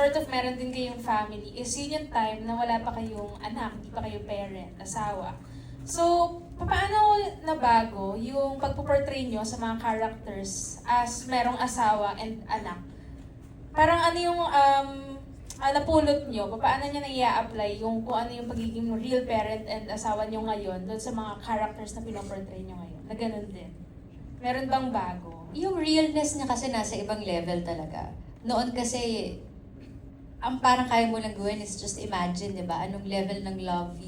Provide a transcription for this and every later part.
sort of meron din kayong family, is yun yung time na wala pa kayong anak, hindi pa kayo parent, asawa. So, paano nabago yung pagpuportray nyo sa mga characters as merong asawa and anak? Parang ano yung napulot nyo? Paano nyo na-i-apply yung kung ano yung pagiging real parent and asawa nyo ngayon doon sa mga characters na pinoportray nyo ngayon? Na ganun din. Meron bang bago? Yung realness niya kasi nasa ibang level talaga. Noon kasi, ang parang kaya mo lang gawin is just imagine, di ba? Anong level ng love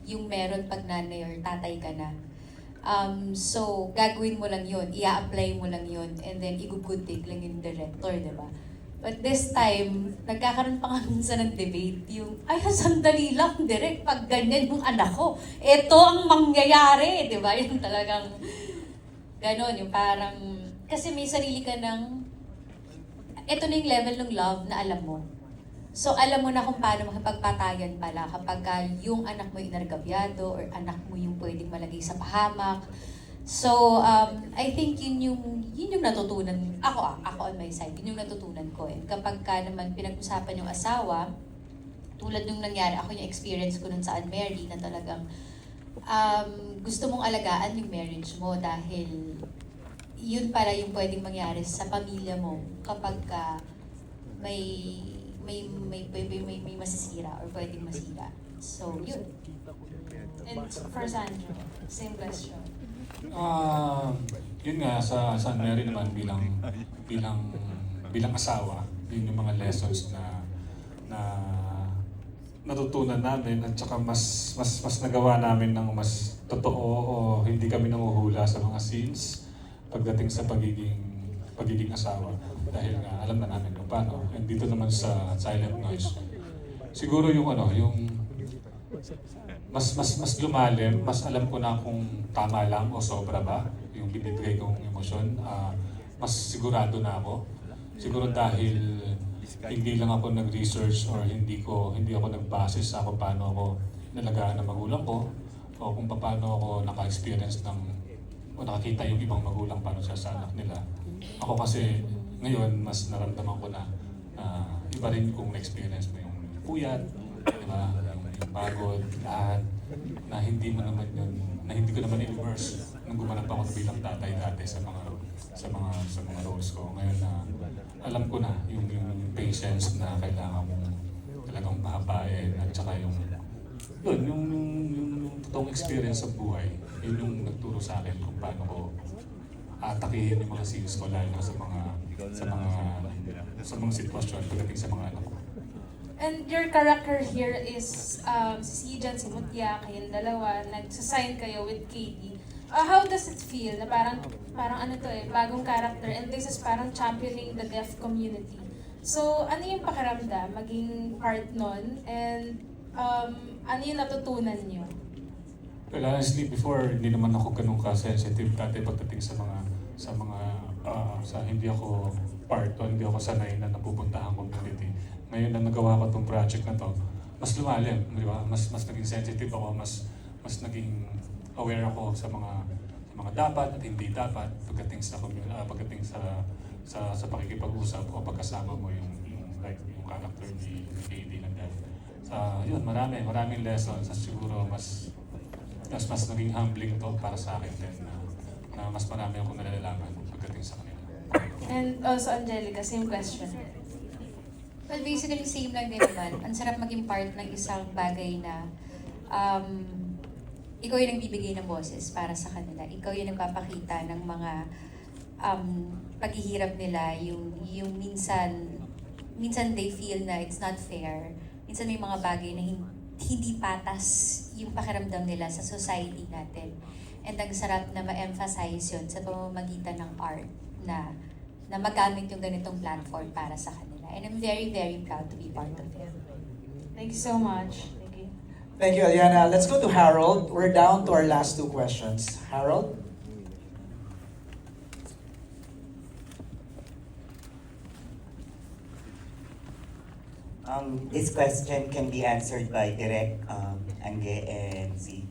yung meron pag nanay or tatay ka na. So, gagawin mo lang yun, i-apply mo lang yun, and then igugudig lang yung director, di ba? But this time, nagkakaroon pa nga minsan ng debate, yung, ay, sandali lang, direct, pag ganyan yung anak ko, ito ang mangyayari, di ba? Yung talagang, ganon, yung parang, kasi may sarili ka ng, ito na yung level ng love na alam mo. So, alam mo na kung paano makipagpatayan pala kapag yung anak mo yung inargabyado or anak mo yung pwedeng malagay sa pahamak. So, I think yun yung natutunan, ako on my side, yun yung natutunan ko. And kapag ka naman pinag-usapan yung asawa, tulad nung nangyari, ako yung experience ko nun sa Unmarried na talagang gusto mong alagaan yung marriage mo dahil yun pala yung pwedeng mangyari sa pamilya mo kapag ka may masisira or pwedeng masira. So, yun. And for Sandro, same question. Yun nga, sa Mary naman bilang asawa, yun yung mga lessons na natutunan namin at saka mas nagawa namin ng mas totoo o hindi kami nanguhula sa mga scenes pagdating sa pagiging asawa. Dahil nga alam na namin kung paano. And dito naman sa Silent Noise, siguro yung mas lumalim, mas alam ko na kung tama lang o sobra ba yung binibigay kong emosyon. Mas sigurado na ako. Siguro dahil hindi lang ako nag-research or hindi ako nagbase sa kung paano ako nalagaan ng magulang ko o kung paano ako naka-experience o nakakita yung ibang magulang paano siya sa anak nila. Ako kasi ngayon mas naramdaman ko na iba rin kung na-experience mo yung puyat, di ba? Yung pagod, lahat, na hindi ko naman i-immerse nung gumanap ako bilang tatay dati sa mga roles ko. Ngayon na alam ko na yung patience na kailangan mong talagang pahapain at saka yung totoong experience sa buhay, yun yung nagturo sa akin kung paano ko atakihin yung mga scenes ko lalo sa mga sitwasyon pagdating sa mga anak ko. And your character here is si Sijan, si Mutya, kayong dalawa, nagsasign kayo with Katie. How does it feel na parang ano to bagong character and this is parang championing the deaf community. So, ano yung pakiramdam maging part nun and ano yung natutunan nyo? Well, honestly, before, hindi naman ako ganun ka-sensitive dati pagdating sa hindi ako part o hindi ako sanay na napupuntahan community. Ngayon na nagawa ko itong project na to, mas lumalim, di ba? Mas naging sensitive ako, mas naging aware ako sa mga dapat at hindi dapat pagdating sa pakikipag-usap o pagkasama mo yung character ni KD na dahil. Yun, maraming lessons at siguro mas naging humbling to para sa akin din na mas marami akong nalalaman pagdating sa kanila. And also Angelica, same question. Well, basically, same lang din naman. Ang sarap maging part ng isang bagay na ikaw yung nagbibigay ng boses para sa kanila. Ikaw yung nagpapakita ng mga paghihirap nila, yung minsan they feel na it's not fair. Minsan may mga bagay na hindi patas yung pakiramdam nila sa society natin. And ang sarap na ma-emphasize yun sa pamamagitan ng art na magamit yung ganitong platform para sa kanila. And I'm very, very proud to be part of it. Thank you so much. Thank you. Thank you, Aliana. Let's go to Harold. We're down to our last two questions. Harold? This question can be answered by Direk, Angge, and Z.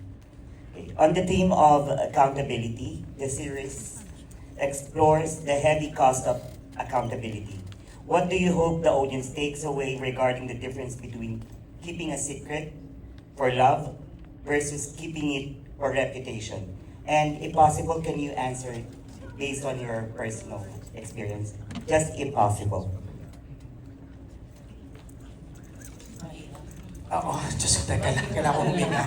Okay. On the theme of accountability, the series explores the heavy cost of accountability. What do you hope the audience takes away regarding the difference between keeping a secret for love versus keeping it for reputation? And if possible, can you answer it based on your personal experience? Just if possible. Oo, Diyos ko, teka lang, kailangan ko huminga.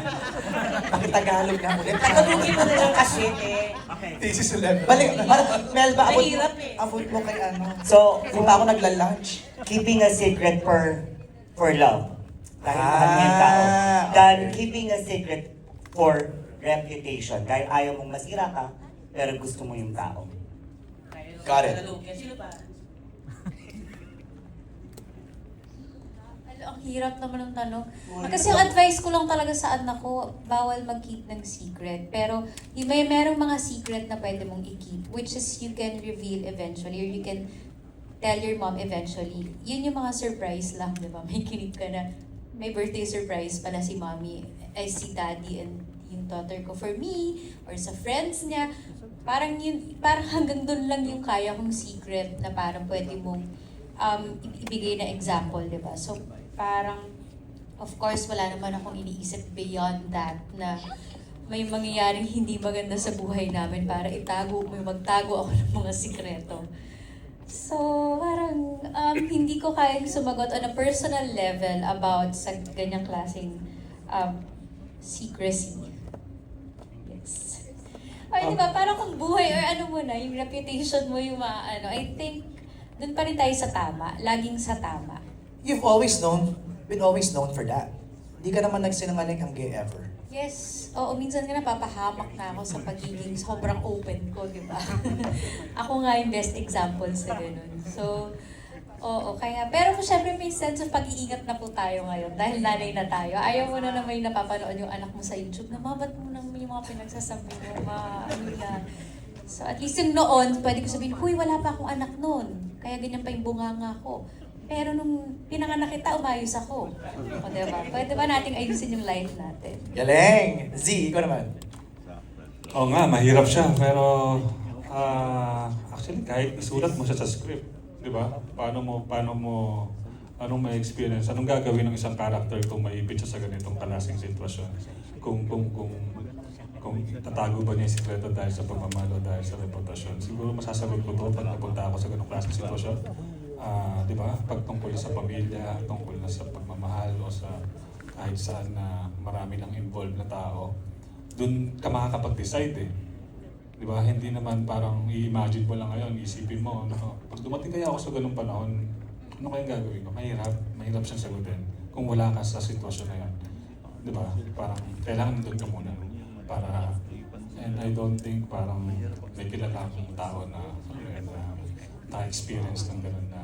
Pakitagalog na ulit. Tagalogin mo na lang kasi eh. This is 11. Balik, Melba, abot, Mahirap eh. abot mo kay ano. So, Kung pa ako nagla-lunch. keeping a secret for love. Dahil mahal mo yung tao. Ah, Than okay. keeping a secret for reputation. Dahil ayaw mong masira ka, pero gusto mo yung tao. Got it. Sino pa? Ang hirap naman ng tanong. Kasi ang advice ko lang talaga sa anak ko, bawal mag-keep ng secret. Pero merong mga secret na pwede mong i-keep, which is you can reveal eventually or you can tell your mom eventually. Yun yung mga surprise lang, di ba? May kinig ka na, may birthday surprise pala si mommy, ay si daddy and yung daughter ko for me, or sa friends niya. Parang hanggang doon lang yung kaya kong secret na parang pwede mong ibigay na example, di ba? So, parang, of course, wala naman akong iniisip beyond that na may mangyayaring hindi maganda sa buhay namin para magtago ako ng mga sikreto. So, parang hindi ko kayang sumagot on a personal level about sa ganyang klaseng secrecy. Yes. Ay, di ba? Parang kung buhay or ano mo na, yung reputation mo, yung I think, dun pa rin tayo sa tama. Laging sa tama. You've been always known for that. Hindi ka naman nagsinungaling ang gay ever. Yes. Oo, minsan nga napapahamak na ako sa pagiging sobrang open ko, di ba? Ako nga yung best example sa ganun. So, oo, kaya, pero syempre may sense of pag-iingat na po tayo ngayon dahil nanay na tayo. Ayaw mo na may napapanood yung anak mo sa YouTube na ba't mo nang yung mga pinagsasabi mo, ano yan. So at least yung noon, pwede ko sabihin, huy, wala pa akong anak noon. Kaya ganyan pa yung bunganga ko. Pero nung pinanganak kita, umayos ako. O diba? Pwede ba nating ayusin yung life natin? Galing! Z, ikaw naman. Oo nga, mahirap siya. Pero actually, kahit isulat mo siya sa script, di ba? Anong may experience? Anong gagawin ng isang character kung maipit siya sa ganitong klaseng sitwasyon? Kung tatago ba niya yung sikreto dahil sa pagmamahal o dahil sa reputasyon? Siguro masasagot ko to pag napunta ako sa ganitong klaseng sitwasyon. Di ba? Pagtungkol sa pamilya, tungkol na sa pagmamahal o sa kahit saan na marami lang involved na tao, dun ka makakapag-decide eh. Di ba? Hindi naman parang i-imagine mo lang ngayon, isipin mo, ano, pag dumating kaya ako sa ganung panahon, ano kayang gagawin ko? Mahirap siyang sagutin kung wala ka sa sitwasyon na yun. Di ba? Parang kailangan doon ka muna para, and I don't think parang may kilala akong tao na na-experience ng gano'n na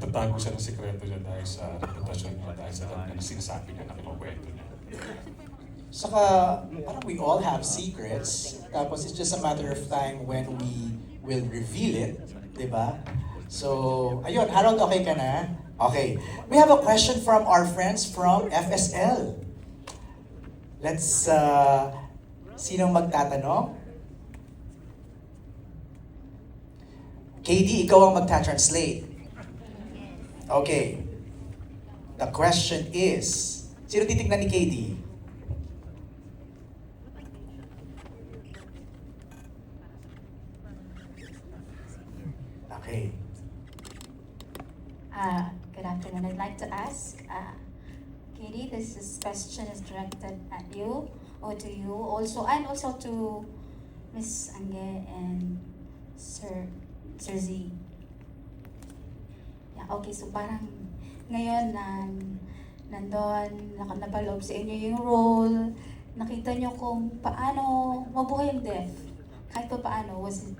tatago siya ng sikreto niya dahil sa reputasyon niya, dahil sa dami na sinasabi niya na kinukwento niya. Saka, parang we all have secrets. Tapos it's just a matter of time when we will reveal it. Diba? So, ayun, Harold, okay ka na? Okay. We have a question from our friends from FSL. Let's, sinong magtatanong? KD, ikaw ang magta-translate. Okay. The question is, sino titignan ni KD? Okay. Good afternoon. I'd like to ask, Katie, this question is directed at you or to you also, and also to Miss Angge and Sir Z. Yeah, okay, so parang ngayon nandun, napaloob sa inyo yung role, nakita nyo kung paano mabuhay yung deaf. Kahit pa paano, was it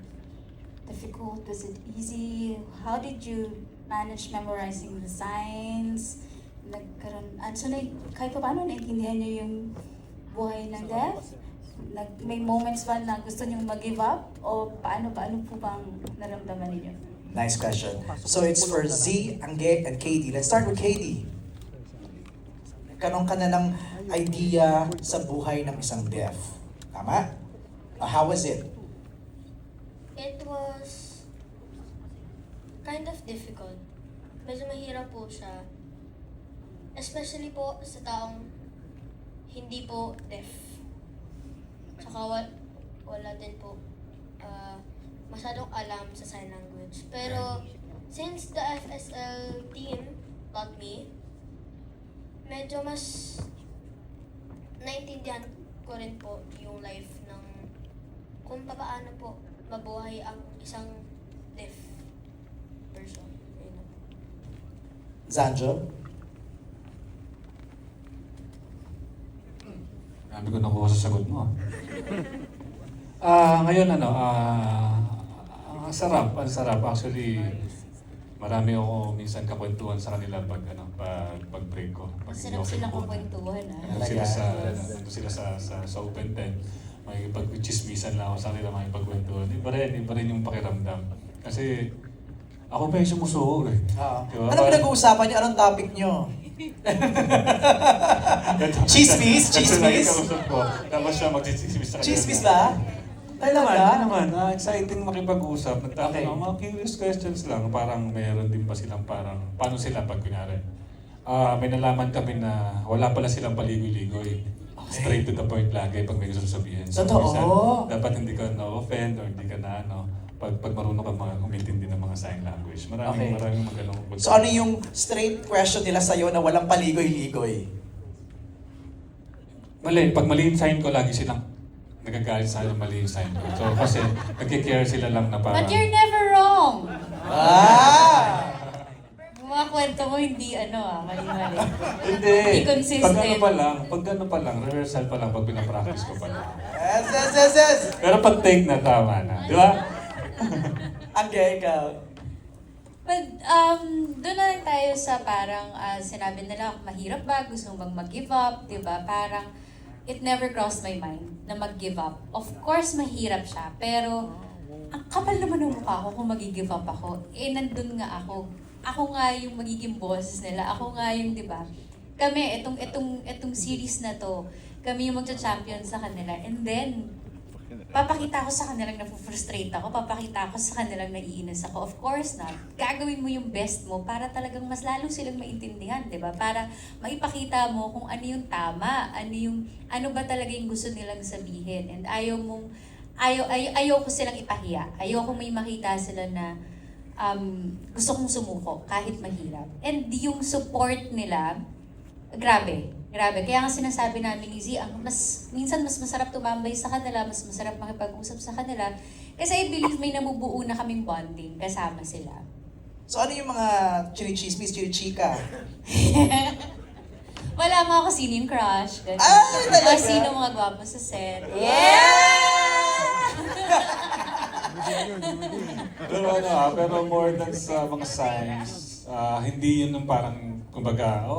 difficult? Was it easy? How did you manage memorizing the signs? Kahit pa paano, naiintindihan nyo yung buhay ng deaf? May moments ba na gusto nyo mag-give up? O paano po bang naramdaman ninyo? Nice question. So it's for Z, Angge, and Katie. Let's start with Katie. Nagkaroon ka na ng idea sa buhay ng isang deaf. Tama? How was it? It was kind of difficult. Medyo mahirap po siya. Especially po sa taong hindi po deaf. Tsaka wala din po masyadong alam sa sign language. Pero since the FSL team taught me, medyo mas naintindihan ko rin po yung life ng kung paano po mabuhay ang isang deaf person. Ayun na po. Zanjo? Sabi ko nakuha sa sagot mo. Ngayon ang sarap. Actually, marami ako minsan kakwentuhan sa kanila pag break ko. Pag hindi Masarap ako silang kinukuha. kukwentuhan, ah. Nandun sila sa open tent. May pag-chismisan lang ako sa kanila, may pagkwentuhan. Iba rin yung pakiramdam. Kasi ako pa yung sumusuko eh. Oo. Diba? Ano pinag-uusapan niyo? Anong topic niyo? Chismis? Chismis? Kausap ko. Tapos siya magchismis sa kanila. Chismis ba? Talaga? Naman. Exciting makipag-usap. Nagtapos Okay. ako, mga curious questions lang. Parang meron din ba silang parang, paano sila pag kunyari? May nalaman kami na wala pala silang paligoy-ligoy. Straight to the point lagi pag may gusto sabihin. Totoo? minsan, dapat hindi ka na-offend or hindi ka na pag marunong ka umintindi ng mga sign language. Okay. Maraming magalang So ano yung straight question nila sa'yo na walang paligoy-ligoy? Mali. Pag mali yung sign ko, lagi silang nagagalit sa akin mali yung sign ko. So kasi nagkikare sila lang na parang... But you're never wrong! Ah! Yung mga kwento mo hindi mali-mali. Hindi. Hindi consistent. Pag ano pa lang, rehearsal pa lang, pag pinapractice ko pa lang. Yes! Pero pag take na, tama na. Di ba? Ang gay ikaw. But, doon na lang tayo sa parang sinabi nila, mahirap ba? Gusto mo bang mag-give up? Diba? Parang, it never crossed my mind na mag-give up. Of course, mahirap siya. Pero, ang kapal naman ng mukha ko kung mag-give up ako. Nandun nga ako. Ako nga yung magiging bosses nila. Ako nga yung, diba? Kami, itong series na to, kami yung magcha-champion sa kanila. And then, papakita ko sa kanilang na-frustrate ako, papakita ko sa kanilang naiinis ako. Of course not. Gagawin mo yung best mo para talagang mas lalo silang maintindihan, di ba? Para maipakita mo kung ano yung tama, ano ba talaga yung gusto nilang sabihin. And ayaw ko silang ipahiya. Ayaw ko may makita sila na gusto kong sumuko kahit mahirap. And yung support nila, grabe. Kaya nga sinasabi namin ni Z, minsan mas masarap tumambay sa kanila, mas masarap makipag-usap sa kanila. Kasi I believe may nabubuo na kaming bonding kasama sila. So ano yung mga chinichismis, chinichika? Wala mga kung sino yung crush. Ganun. Ay, talaga? Mga sino mga gwapo sa set. Pero more than sa mga signs, hindi yun yung parang, kumbaga,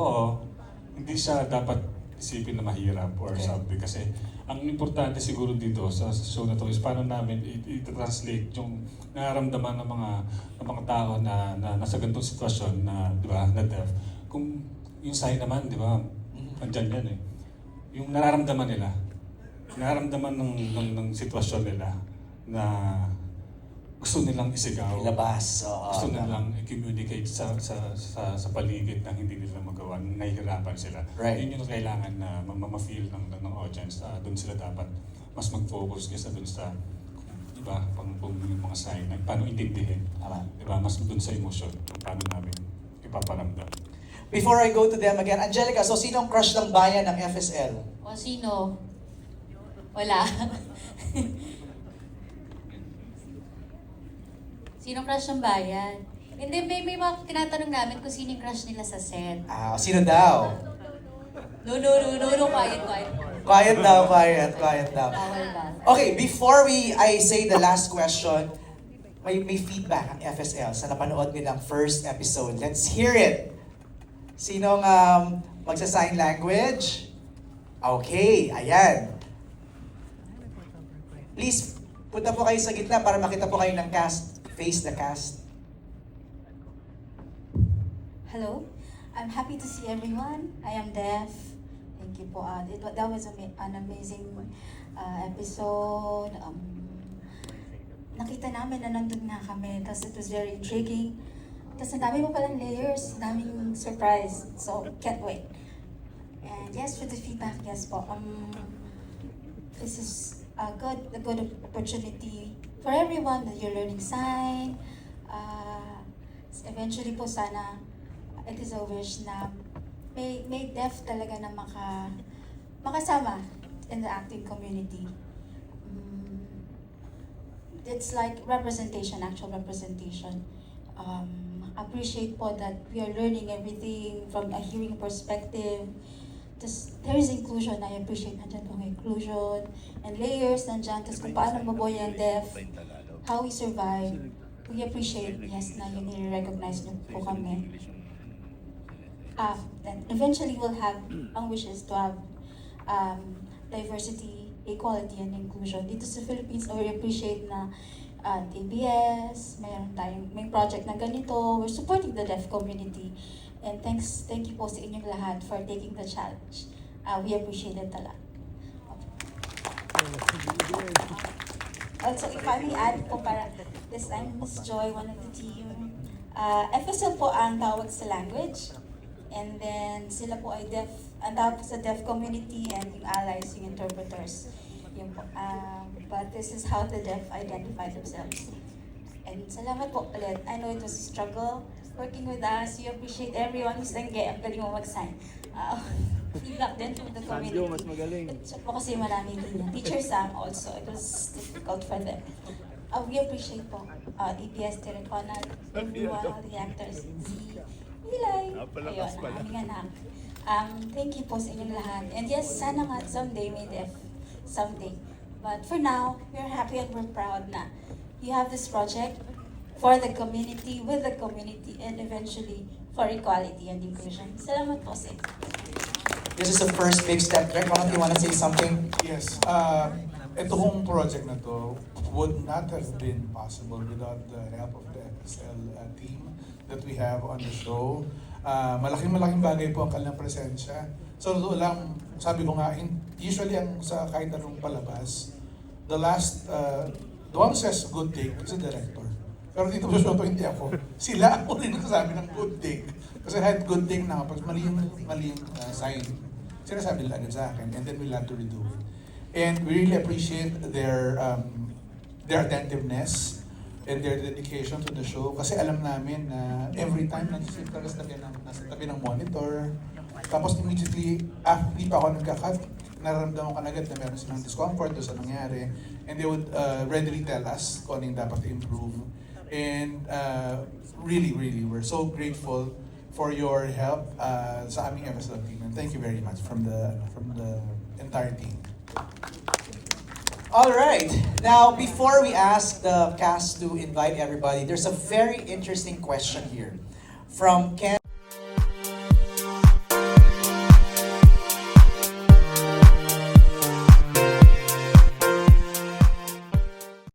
hindi siya dapat isipin na mahirap or something. Kasi ang importante siguro dito sa show na to is paano namin i-translate yung nararamdaman ng mga tao na nasa ganitong sitwasyon na, di ba, na deaf. Kung yung sign naman, di ba, andyan yan eh. Yung nararamdaman nila, nararamdaman ng sitwasyon nila na gusto nilang isigaw. Ilabas. Gusto nilang i-communicate sa paligid na hindi nila magawa, nahihirapan sila. Right. Yun yung kailangan na ma-feel ng audience. Doon sila dapat mas mag-focus kaysa doon sa, diba, kung yung mga sign, paano intindihin. Tama. Diba, mas doon sa emosyon, kung paano namin ipaparamdam. Before I go to them again, Angelica, so sino ang crush ng bayan ng FSL? O sino? Wala. Sino crush ng bayan? Hindi, may mga tinatanong namin kung sino yung crush nila sa set. Sino daw? No, quiet. Quiet daw. Bawal ba? Okay, before I say the last question, may feedback ang FSL sa napanood nilang first episode. Let's hear it. Sinong magsa-sign language? Okay, ayan. Please, punta po kayo sa gitna para makita po kayo ng cast. Face the cast. Hello, I'm happy to see everyone. I am deaf. Thank you po. That was an amazing episode. nakita namin na nandun na kami. Tapos it was very intriguing. Tapos ang dami mo palang layers, daming surprise. So, can't wait. And yes, for the feedback, yes po. This is a good opportunity for everyone that you're learning sign. Eventually po sana, it is a wish na may deaf talaga na makasama in the acting community. It's like representation, actual representation. Appreciate po that we are learning everything from a hearing perspective. There is inclusion, I appreciate nandyan pong inclusion. And layers nandyan, tapos kung paano mabuhay ang deaf, how we survive. We appreciate, yes, na yun i-recognize niyo po kami. Then eventually we'll have, ang wishes to have diversity, equality, and inclusion. Dito sa Philippines, we appreciate na ABS, may project na ganito, we're supporting the deaf community. And thank you po sa inyong lahat for taking the challenge. We appreciate it a lot. Also, if I may add po para this time, Miss Joy, one of the team, FSL po ang tawag sa language. And then sila po ay deaf, ang tawag po sa deaf community, and yung allies, yung interpreters. Yun po. But this is how the deaf identify themselves. And salamat po ulit. I know it was a struggle working with us. You appreciate everyone who's nangge. Ang galing mo mag-sign. Feedback din from the community. mas magaling. Siya po kasi maraming ganyan. Teachers also, it was difficult for them. We appreciate po EPS, Tericonal, everyone, all the actors, si Eli, ayun, ang aming anak. Thank you po sa inyong lahat. And yes, sana nga someday may deaf, someday. But for now, we're happy and we're proud na you have this project for the community, with the community, and eventually for equality and inclusion. Salamat po sa inyo. This is the first big step. Greg, why don't you want to say something? Yes. Ito kong project na to would not have been possible without the help of the FSL team that we have on the show. Malaking bagay po ang kanilang presensya. So, totoo lang, sabi ko nga, usually sa kahit anong palabas, the one who says good take is the director. Pero dito sa show to, hindi ako. Sila ako rin nagsasabi ng good take. Kasi kahit good take na kapag mali yung sign, sinasabi nila agad sa akin, and then we'll have to redo it. And we really appreciate their attentiveness and their dedication to the show. Kasi alam namin na every time nasa tabi ng monitor, tapos immediately, hindi pa ako nagka-cut, nararamdaman ko agad na meron silang discomfort doon sa nangyari. And they would readily tell us kung ano yung dapat i-improve. And really, we're so grateful for your help sa aming FSL team. And thank you very much from the entire team. All right. Now, before we ask the cast to invite everybody, there's a very interesting question here from Ken.